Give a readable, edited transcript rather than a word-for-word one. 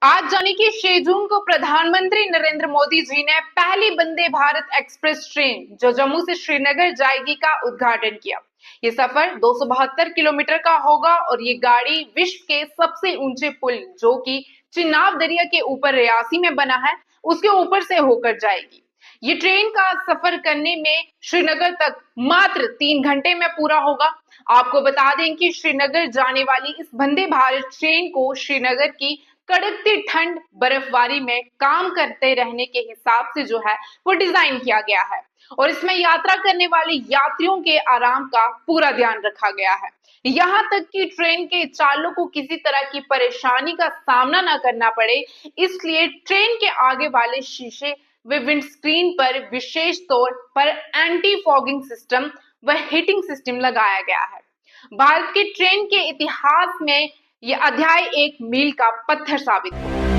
आज जाने की 6 जून को प्रधानमंत्री नरेंद्र मोदी जी ने पहली वंदे भारत एक्सप्रेस ट्रेन जो जम्मू से श्रीनगर जाएगी का उद्घाटन किया। ये सफर 272 किलोमीटर का होगा और ये गाड़ी विश्व के सबसे ऊंचे पुल जो कि चिनाब दरिया के ऊपर रियासी में बना है, उसके ऊपर से होकर जाएगी। ये ट्रेन का सफर करने में श्रीनगर तक मात्र 3 घंटे में पूरा होगा। आपको बता दें कि श्रीनगर जाने वाली इस वंदे भारत ट्रेन को श्रीनगर की कड़कती ठंड बर्फबारी में काम करते रहने के हिसाब से जो है वो डिजाइन किया गया है और इसमें यात्रा करने वाले यात्रियों के आराम का पूरा ध्यान रखा गया है। यहाँ तक कि ट्रेन के चालक को किसी तरह की परेशानी का सामना ना करना पड़े, इसलिए ट्रेन के आगे वाले शीशे व विंडस्क्रीन पर विशेष तौर पर एंटी फॉगिंग सिस्टम व हीटिंग सिस्टम लगाया गया है। भारत की ट्रेन के इतिहास में यह अध्याय एक मील का पत्थर साबित हुआ।